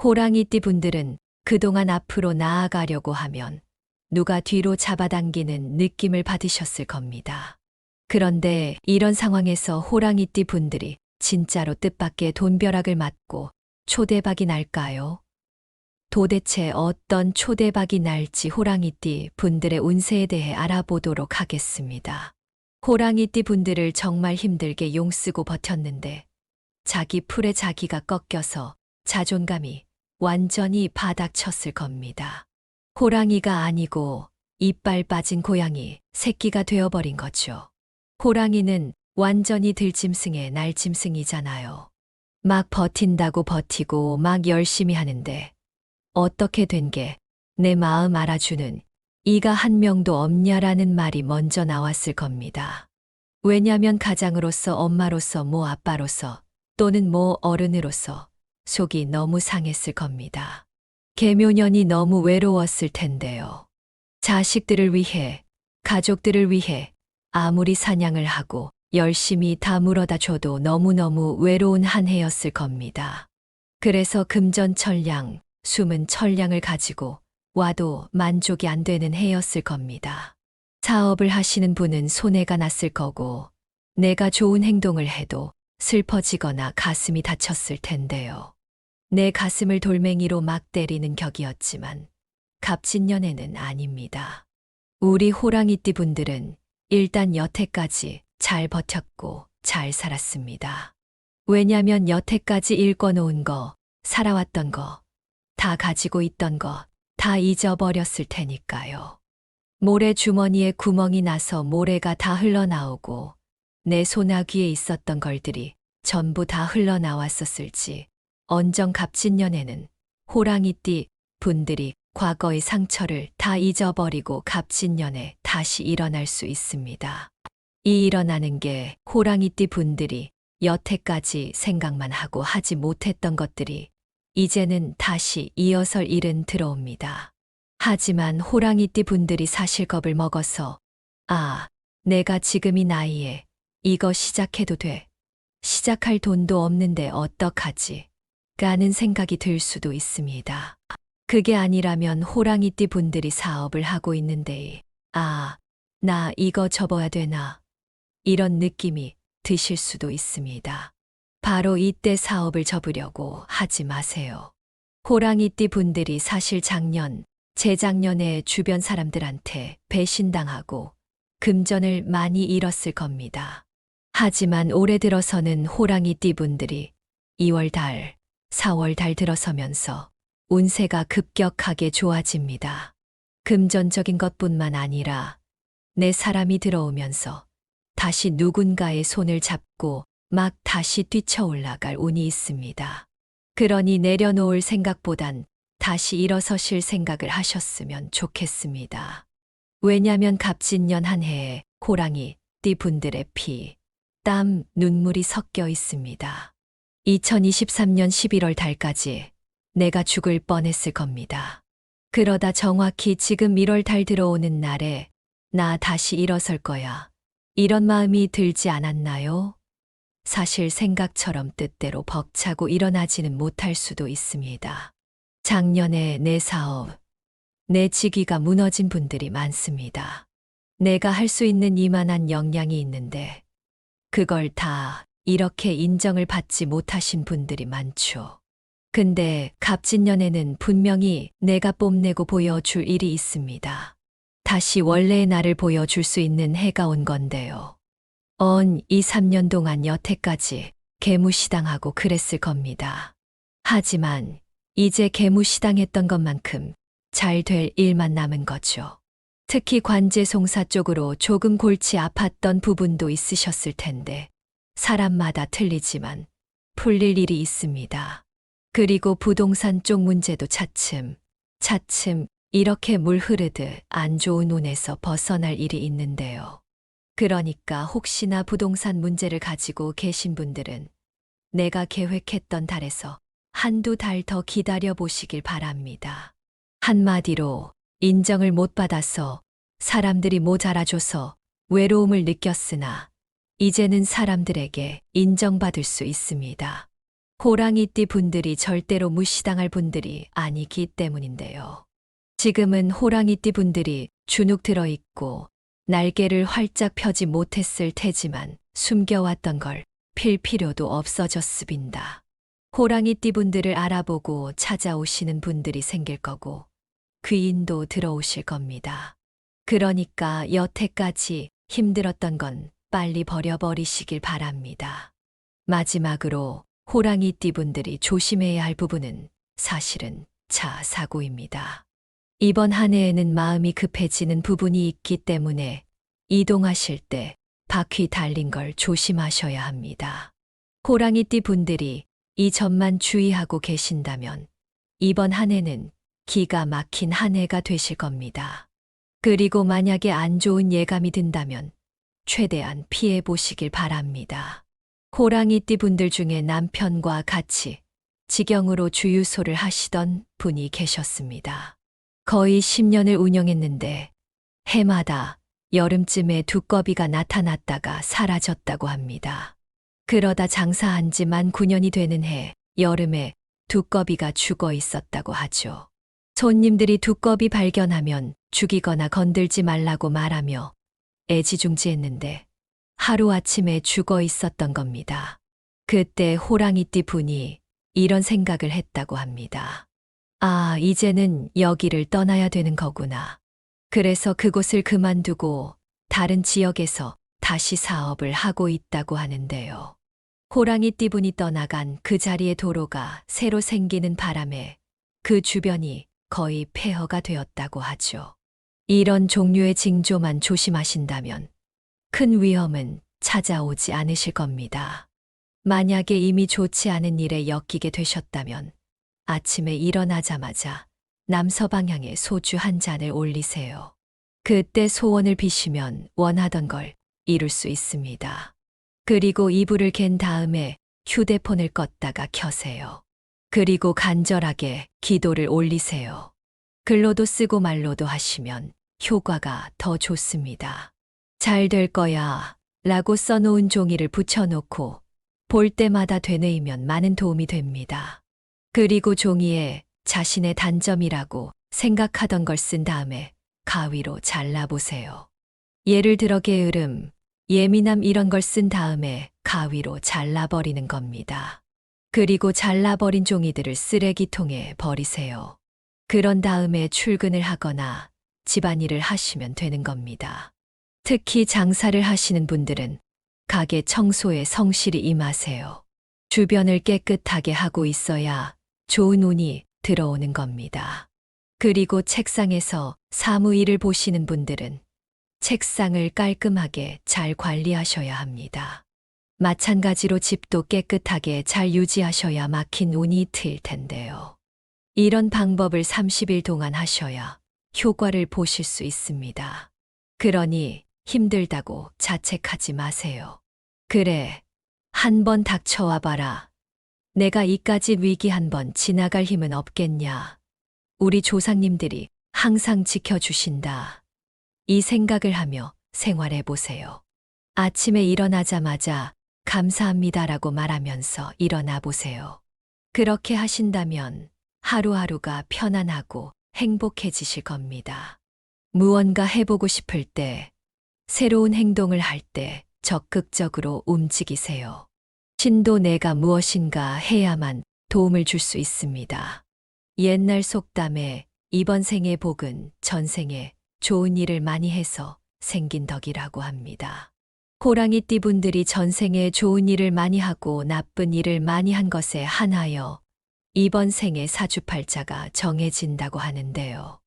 호랑이띠 분들은 그동안 앞으로 나아가려고 하면 누가 뒤로 잡아당기는 느낌을 받으셨을 겁니다. 그런데 이런 상황에서 호랑이띠 분들이 진짜로 뜻밖의 돈벼락을 맞고 초대박이 날까요? 도대체 어떤 초대박이 날지 호랑이띠 분들의 운세에 대해 알아보도록 하겠습니다. 호랑이띠 분들을 정말 힘들게 용쓰고 버텼는데 자기 풀에 자기가 꺾여서 자존감이 완전히 바닥쳤을 겁니다. 호랑이가 아니고 이빨 빠진 고양이 새끼가 되어버린 거죠. 호랑이는 완전히 들짐승의 날짐승이잖아요. 막 버틴다고 버티고 막 열심히 하는데 어떻게 된 게 내 마음 알아주는 이가 한 명도 없냐라는 말이 먼저 나왔을 겁니다. 왜냐면 가장으로서 엄마로서 뭐 아빠로서 또는 뭐 어른으로서 속이 너무 상했을 겁니다. 계묘년이 너무 외로웠을 텐데요. 자식들을 위해, 가족들을 위해 아무리 사냥을 하고 열심히 다 물어다 줘도 너무너무 외로운 한 해였을 겁니다. 그래서 금전철량, 숨은 철량을 가지고 와도 만족이 안 되는 해였을 겁니다. 사업을 하시는 분은 손해가 났을 거고 내가 좋은 행동을 해도 슬퍼지거나 가슴이 다쳤을 텐데요. 내 가슴을 돌멩이로 막 때리는 격이었지만 갑진년에는 아닙니다. 우리 호랑이띠 분들은 일단 여태까지 잘 버텼고 잘 살았습니다. 왜냐면 여태까지 일궈놓은 거, 살아왔던 거, 다 가지고 있던 거, 다 잊어버렸을 테니까요. 모래 주머니에 구멍이 나서 모래가 다 흘러나오고 내 소나귀에 있었던 걸들이 전부 다 흘러나왔었을지 언정 갑진년에는 호랑이띠 분들이 과거의 상처를 다 잊어버리고 갑진년에 다시 일어날 수 있습니다. 이 일어나는 게 호랑이띠 분들이 여태까지 생각만 하고 하지 못했던 것들이 이제는 다시 이어설 일은 들어옵니다. 하지만 호랑이띠 분들이 사실 겁을 먹어서 내가 지금 이 나이에 이거 시작해도 돼. 시작할 돈도 없는데 어떡하지? 라는 생각이 들 수도 있습니다. 그게 아니라면 호랑이띠 분들이 사업을 하고 있는데 나 이거 접어야 되나? 이런 느낌이 드실 수도 있습니다. 바로 이때 사업을 접으려고 하지 마세요. 호랑이띠 분들이 사실 작년, 재작년에 주변 사람들한테 배신당하고 금전을 많이 잃었을 겁니다. 하지만 올해 들어서는 호랑이띠 분들이 2월달, 4월달 들어서면서 운세가 급격하게 좋아집니다. 금전적인 것뿐만 아니라 내 사람이 들어오면서 다시 누군가의 손을 잡고 막 다시 뛰쳐올라갈 운이 있습니다. 그러니 내려놓을 생각보단 다시 일어서실 생각을 하셨으면 좋겠습니다. 왜냐면 갑진년 한 해에 호랑이 띠 분들의 피, 땀, 눈물이 섞여 있습니다. 2023년 11월 달까지 내가 죽을 뻔했을 겁니다. 그러다 정확히 지금 1월 달 들어오는 날에 나 다시 일어설 거야. 이런 마음이 들지 않았나요? 사실 생각처럼 뜻대로 벅차고 일어나지는 못할 수도 있습니다. 작년에 내 사업, 내 직위가 무너진 분들이 많습니다. 내가 할 수 있는 이만한 역량이 있는데 그걸 다 이렇게 인정을 받지 못하신 분들이 많죠. 근데 갑진년에는 분명히 내가 뽐내고 보여줄 일이 있습니다. 다시 원래의 나를 보여줄 수 있는 해가 온 건데요. 2, 3년 동안 여태까지 개무시당하고 그랬을 겁니다. 하지만 이제 개무시당했던 것만큼 잘 될 일만 남은 거죠. 특히 관제송사 쪽으로 조금 골치 아팠던 부분도 있으셨을 텐데 사람마다 틀리지만 풀릴 일이 있습니다. 그리고 부동산 쪽 문제도 차츰 이렇게 물 흐르듯 안 좋은 운에서 벗어날 일이 있는데요. 그러니까 혹시나 부동산 문제를 가지고 계신 분들은 내가 계획했던 달에서 한두 달 더 기다려 보시길 바랍니다. 한마디로 인정을 못 받아서 사람들이 모자라줘서 외로움을 느꼈으나 이제는 사람들에게 인정받을 수 있습니다. 호랑이띠 분들이 절대로 무시당할 분들이 아니기 때문인데요. 지금은 호랑이띠 분들이 주눅 들어 있고 날개를 활짝 펴지 못했을 테지만 숨겨왔던 걸 필 필요도 없어졌습니다. 호랑이띠 분들을 알아보고 찾아오시는 분들이 생길 거고 귀인도 들어오실 겁니다. 그러니까 여태까지 힘들었던 건 빨리 버려버리시길 바랍니다. 마지막으로 호랑이띠 분들이 조심해야 할 부분은 사실은 차 사고입니다. 이번 한 해에는 마음이 급해지는 부분이 있기 때문에 이동하실 때 바퀴 달린 걸 조심하셔야 합니다. 호랑이띠 분들이 이 점만 주의하고 계신다면 이번 한 해는 기가 막힌 한 해가 되실 겁니다. 그리고 만약에 안 좋은 예감이 든다면 최대한 피해 보시길 바랍니다. 호랑이띠 분들 중에 남편과 같이 직영으로 주유소를 하시던 분이 계셨습니다. 거의 10년을 운영했는데 해마다 여름쯤에 두꺼비가 나타났다가 사라졌다고 합니다. 그러다 장사한 지 만 9년이 되는 해 여름에 두꺼비가 죽어 있었다고 하죠. 손님들이 두꺼비 발견하면 죽이거나 건들지 말라고 말하며 애지중지했는데 하루아침에 죽어 있었던 겁니다. 그때 호랑이띠 분이 이런 생각을 했다고 합니다. 아, 이제는 여기를 떠나야 되는 거구나. 그래서 그곳을 그만두고 다른 지역에서 다시 사업을 하고 있다고 하는데요. 호랑이띠 분이 떠나간 그 자리의 도로가 새로 생기는 바람에 그 주변이 거의 폐허가 되었다고 하죠. 이런 종류의 징조만 조심하신다면 큰 위험은 찾아오지 않으실 겁니다. 만약에 이미 좋지 않은 일에 엮이게 되셨다면 아침에 일어나자마자 남서방향에 소주 한 잔을 올리세요. 그때 소원을 비시면 원하던 걸 이룰 수 있습니다. 그리고 이불을 갠 다음에 휴대폰을 껐다가 켜세요. 그리고 간절하게 기도를 올리세요. 글로도 쓰고 말로도 하시면 효과가 더 좋습니다. 잘 될 거야 라고 써놓은 종이를 붙여놓고 볼 때마다 되뇌이면 많은 도움이 됩니다. 그리고 종이에 자신의 단점이라고 생각하던 걸 쓴 다음에 가위로 잘라보세요. 예를 들어 게으름, 예민함 이런 걸 쓴 다음에 가위로 잘라버리는 겁니다. 그리고 잘라버린 종이들을 쓰레기통에 버리세요. 그런 다음에 출근을 하거나 집안일을 하시면 되는 겁니다. 특히 장사를 하시는 분들은 가게 청소에 성실히 임하세요. 주변을 깨끗하게 하고 있어야 좋은 운이 들어오는 겁니다. 그리고 책상에서 사무일을 보시는 분들은 책상을 깔끔하게 잘 관리하셔야 합니다. 마찬가지로 집도 깨끗하게 잘 유지하셔야 막힌 운이 트일 텐데요. 이런 방법을 30일 동안 하셔야 효과를 보실 수 있습니다. 그러니 힘들다고 자책하지 마세요. 그래, 한번 닥쳐와 봐라. 내가 이까지 위기 한번 지나갈 힘은 없겠냐. 우리 조상님들이 항상 지켜주신다. 이 생각을 하며 생활해 보세요. 아침에 일어나자마자 감사합니다라고 말하면서 일어나 보세요. 그렇게 하신다면 하루하루가 편안하고 행복해지실 겁니다. 무언가 해보고 싶을 때, 새로운 행동을 할 때 적극적으로 움직이세요. 신도 내가 무엇인가 해야만 도움을 줄 수 있습니다. 옛날 속담에 이번 생의 복은 전생에 좋은 일을 많이 해서 생긴 덕이라고 합니다. 호랑이띠 분들이 전생에 좋은 일을 많이 하고 나쁜 일을 많이 한 것에 한하여 이번 생의 사주팔자가 정해진다고 하는데요.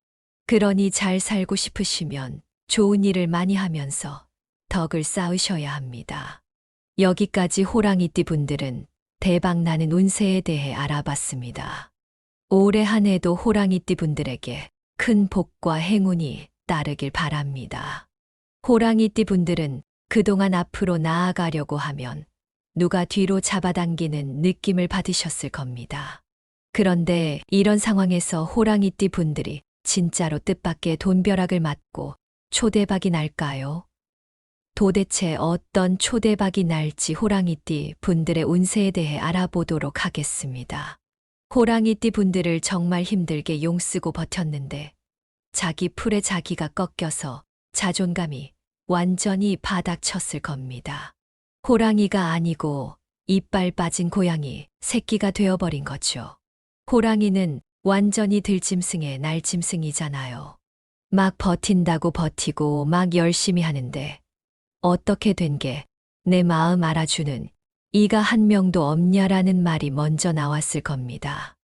그러니 잘 살고 싶으시면 좋은 일을 많이 하면서 덕을 쌓으셔야 합니다. 여기까지 호랑이띠 분들은 대박나는 운세에 대해 알아봤습니다. 올해 한 해도 호랑이띠 분들에게 큰 복과 행운이 따르길 바랍니다. 호랑이띠 분들은 그동안 앞으로 나아가려고 하면 누가 뒤로 잡아당기는 느낌을 받으셨을 겁니다. 그런데 이런 상황에서 호랑이띠 분들이 진짜로 뜻밖의 돈벼락을 맞고 초대박이 날까요? 도대체 어떤 초대박이 날지 호랑이띠 분들의 운세에 대해 알아보도록 하겠습니다. 호랑이띠 분들을 정말 힘들게 용쓰고 버텼는데 자기 풀에 자기가 꺾여서 자존감이 완전히 바닥쳤을 겁니다. 호랑이가 아니고 이빨 빠진 고양이 새끼가 되어버린 거죠. 호랑이는 완전히 들짐승의 날짐승이잖아요. 막 버틴다고 버티고 막 열심히 하는데 어떻게 된 게 내 마음 알아주는 이가 한 명도 없냐라는 말이 먼저 나왔을 겁니다.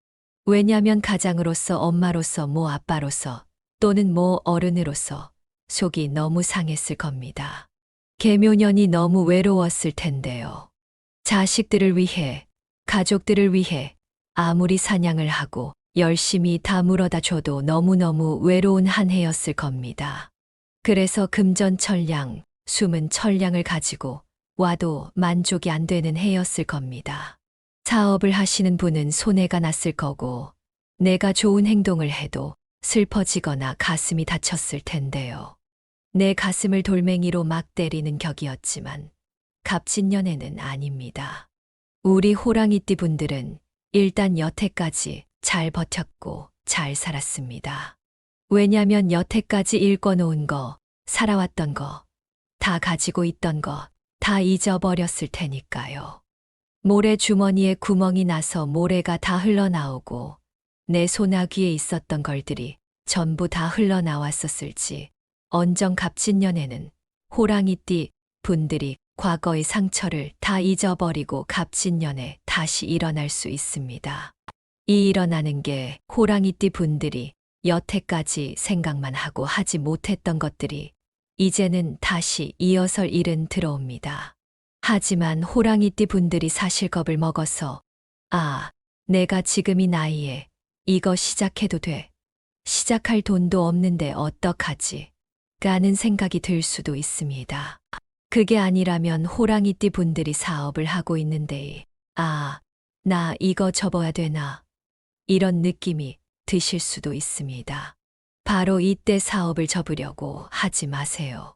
왜냐면 가장으로서 엄마로서 아빠로서 또는 어른으로서 속이 너무 상했을 겁니다. 계묘년이 너무 외로웠을 텐데요. 자식들을 위해, 가족들을 위해 아무리 사냥을 하고 열심히 다 물어다 줘도 너무너무 외로운 한 해였을 겁니다. 그래서 금전천량, 숨은 천량을 가지고 와도 만족이 안 되는 해였을 겁니다. 사업을 하시는 분은 손해가 났을 거고 내가 좋은 행동을 해도 슬퍼지거나 가슴이 다쳤을 텐데요. 내 가슴을 돌멩이로 막 때리는 격이었지만 갑진년에는 아닙니다. 우리 호랑이띠 분들은 일단 여태까지 잘 버텼고 잘 살았습니다. 왜냐면 여태까지 일궈놓은 거, 살아왔던 거, 다 가지고 있던 거, 다 잊어버렸을 테니까요. 모래 주머니에 구멍이 나서 모래가 다 흘러나오고 내 소나귀에 있었던 걸들이 전부 다 흘러나왔었을지 언정 갑진년에는 호랑이띠 분들이 과거의 상처를 다 잊어버리고 갑진년에 다시 일어날 수 있습니다. 이 일어나는 게 호랑이띠 분들이 여태까지 생각만 하고 하지 못했던 것들이 이제는 다시 이어설 일은 들어옵니다. 하지만 호랑이띠 분들이 사실 겁을 먹어서 내가 지금 이 나이에 이거 시작해도 돼. 시작할 돈도 없는데 어떡하지? 라는 생각이 들 수도 있습니다. 그게 아니라면 호랑이띠 분들이 사업을 하고 있는데 나 이거 접어야 되나? 이런 느낌이 드실 수도 있습니다. 바로 이때 사업을 접으려고 하지 마세요.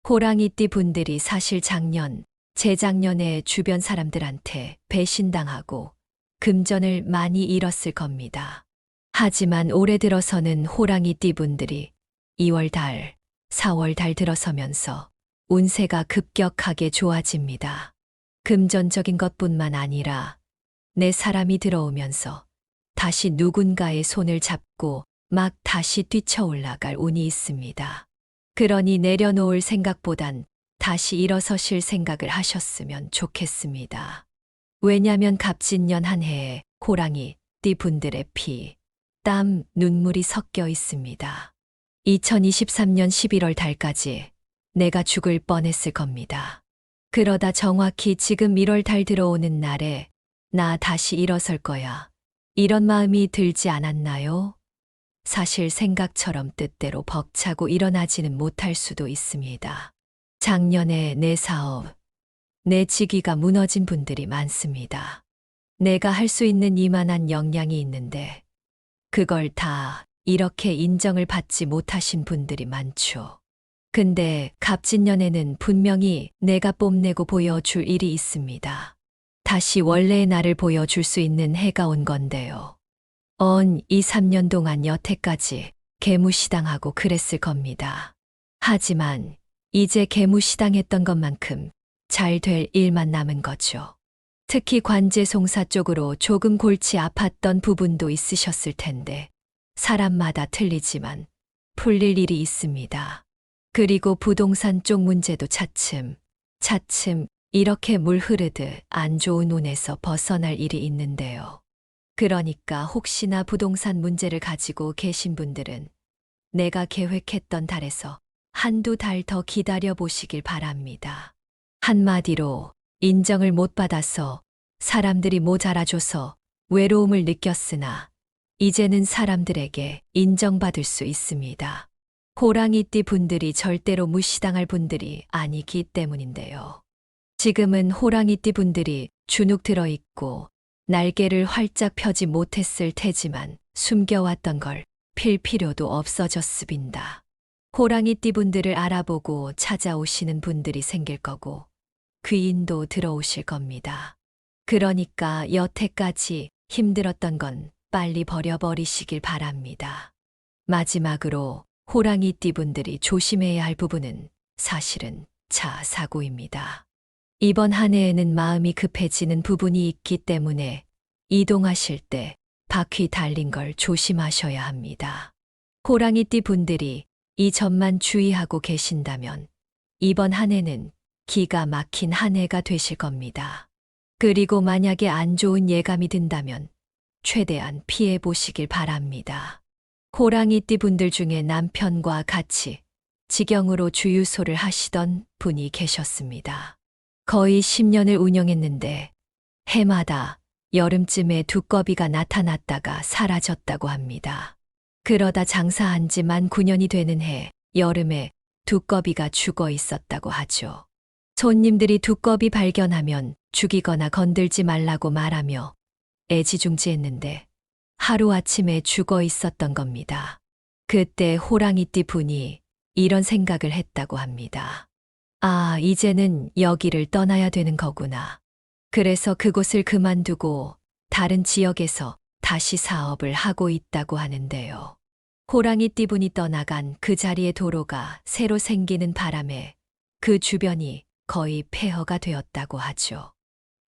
호랑이띠 분들이 사실 작년, 재작년에 주변 사람들한테 배신당하고 금전을 많이 잃었을 겁니다. 하지만 올해 들어서는 호랑이띠 분들이 2월달, 4월달 들어서면서 운세가 급격하게 좋아집니다. 금전적인 것뿐만 아니라 내 사람이 들어오면서 다시 누군가의 손을 잡고 막 다시 뛰쳐올라갈 운이 있습니다. 그러니 내려놓을 생각보단 다시 일어서실 생각을 하셨으면 좋겠습니다. 왜냐면 갑진년 한 해에 호랑이 띠 분들의 피, 땀, 눈물이 섞여 있습니다. 2023년 11월 달까지 내가 죽을 뻔했을 겁니다. 그러다 정확히 지금 1월 달 들어오는 날에 나 다시 일어설 거야. 이런 마음이 들지 않았나요? 사실 생각처럼 뜻대로 벅차고 일어나지는 못할 수도 있습니다. 작년에 내 사업, 내 직위가 무너진 분들이 많습니다. 내가 할 수 있는 이만한 역량이 있는데 그걸 다 이렇게 인정을 받지 못하신 분들이 많죠. 근데 갑진년에는 분명히 내가 뽐내고 보여줄 일이 있습니다. 다시 원래의 나를 보여줄 수 있는 해가 온 건데요. 2, 3년 동안 여태까지 개무시당하고 그랬을 겁니다. 하지만 이제 개무시당했던 것만큼 잘 될 일만 남은 거죠. 특히 관제송사 쪽으로 조금 골치 아팠던 부분도 있으셨을 텐데 사람마다 틀리지만 풀릴 일이 있습니다. 그리고 부동산 쪽 문제도 차츰 이렇게 물 흐르듯 안 좋은 운에서 벗어날 일이 있는데요. 그러니까 혹시나 부동산 문제를 가지고 계신 분들은 내가 계획했던 달에서 한두 달 더 기다려 보시길 바랍니다. 한마디로 인정을 못 받아서 사람들이 모자라줘서 외로움을 느꼈으나 이제는 사람들에게 인정받을 수 있습니다. 호랑이띠 분들이 절대로 무시당할 분들이 아니기 때문인데요. 지금은 호랑이띠 분들이 주눅 들어있고 날개를 활짝 펴지 못했을 테지만 숨겨왔던 걸 필 필요도 없어졌습니다. 호랑이띠 분들을 알아보고 찾아오시는 분들이 생길 거고 귀인도 들어오실 겁니다. 그러니까 여태까지 힘들었던 건 빨리 버려버리시길 바랍니다. 마지막으로 호랑이띠 분들이 조심해야 할 부분은 사실은 차 사고입니다. 이번 한 해에는 마음이 급해지는 부분이 있기 때문에 이동하실 때 바퀴 달린 걸 조심하셔야 합니다. 호랑이띠 분들이 이 점만 주의하고 계신다면 이번 한 해는 기가 막힌 한 해가 되실 겁니다. 그리고 만약에 안 좋은 예감이 든다면 최대한 피해 보시길 바랍니다. 호랑이띠 분들 중에 남편과 같이 직영으로 주유소를 하시던 분이 계셨습니다. 거의 10년을 운영했는데 해마다 여름쯤에 두꺼비가 나타났다가 사라졌다고 합니다. 그러다 장사한 지 만 9년이 되는 해 여름에 두꺼비가 죽어 있었다고 하죠. 손님들이 두꺼비 발견하면 죽이거나 건들지 말라고 말하며 애지중지했는데 하루아침에 죽어 있었던 겁니다. 그때 호랑이띠 분이 이런 생각을 했다고 합니다. 아, 이제는 여기를 떠나야 되는 거구나. 그래서 그곳을 그만두고 다른 지역에서 다시 사업을 하고 있다고 하는데요. 호랑이띠 분이 떠나간 그 자리의 도로가 새로 생기는 바람에 그 주변이 거의 폐허가 되었다고 하죠.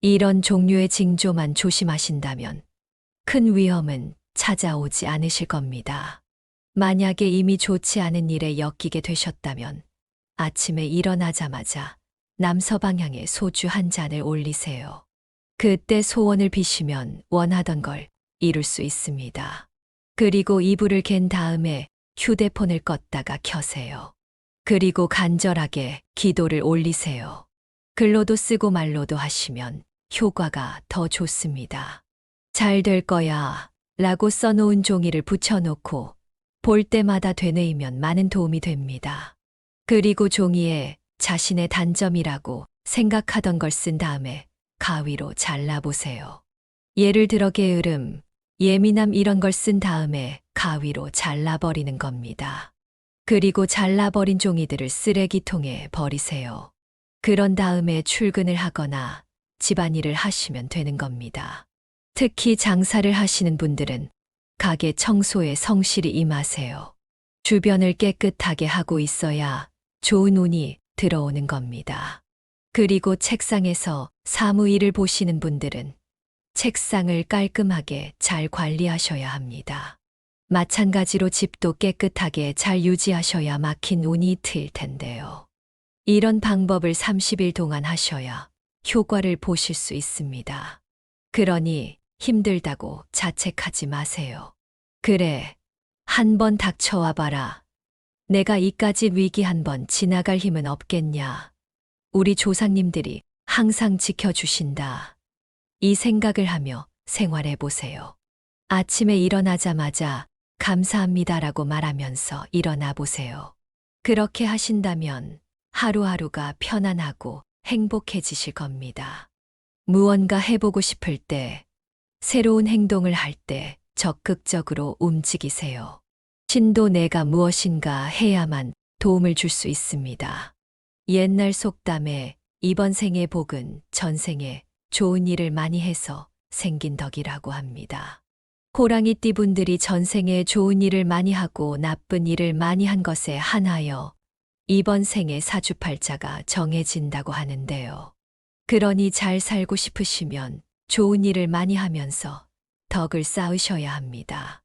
이런 종류의 징조만 조심하신다면 큰 위험은 찾아오지 않으실 겁니다. 만약에 이미 좋지 않은 일에 엮이게 되셨다면 아침에 일어나자마자 남서방향에 소주 한 잔을 올리세요. 그때 소원을 비시면 원하던 걸 이룰 수 있습니다. 그리고 이불을 갠 다음에 휴대폰을 껐다가 켜세요. 그리고 간절하게 기도를 올리세요. 글로도 쓰고 말로도 하시면 효과가 더 좋습니다. 잘 될 거야 라고 써놓은 종이를 붙여놓고 볼 때마다 되뇌이면 많은 도움이 됩니다. 그리고 종이에 자신의 단점이라고 생각하던 걸 쓴 다음에 가위로 잘라보세요. 예를 들어 게으름, 예민함 이런 걸 쓴 다음에 가위로 잘라버리는 겁니다. 그리고 잘라버린 종이들을 쓰레기통에 버리세요. 그런 다음에 출근을 하거나 집안일을 하시면 되는 겁니다. 특히 장사를 하시는 분들은 가게 청소에 성실히 임하세요. 주변을 깨끗하게 하고 있어야 좋은 운이 들어오는 겁니다. 그리고 책상에서 사무일을 보시는 분들은 책상을 깔끔하게 잘 관리하셔야 합니다. 마찬가지로 집도 깨끗하게 잘 유지하셔야 막힌 운이 트일 텐데요. 이런 방법을 30일 동안 하셔야 효과를 보실 수 있습니다. 그러니 힘들다고 자책하지 마세요. 그래, 한번 닥쳐와 봐라. 내가 이까지 위기 한번 지나갈 힘은 없겠냐. 우리 조상님들이 항상 지켜주신다. 이 생각을 하며 생활해 보세요. 아침에 일어나자마자 감사합니다라고 말하면서 일어나 보세요. 그렇게 하신다면 하루하루가 편안하고 행복해지실 겁니다. 무언가 해보고 싶을 때, 새로운 행동을 할 때 적극적으로 움직이세요. 신도 내가 무엇인가 해야만 도움을 줄 수 있습니다. 옛날 속담에 이번 생의 복은 전생에 좋은 일을 많이 해서 생긴 덕이라고 합니다. 호랑이띠 분들이 전생에 좋은 일을 많이 하고 나쁜 일을 많이 한 것에 한하여 이번 생의 사주팔자가 정해진다고 하는데요. 그러니 잘 살고 싶으시면 좋은 일을 많이 하면서 덕을 쌓으셔야 합니다.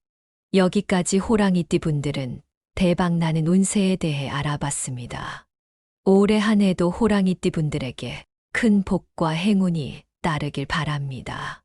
여기까지 호랑이띠 분들은 대박나는 운세에 대해 알아봤습니다. 올해 한 해도 호랑이띠 분들에게 큰 복과 행운이 따르길 바랍니다.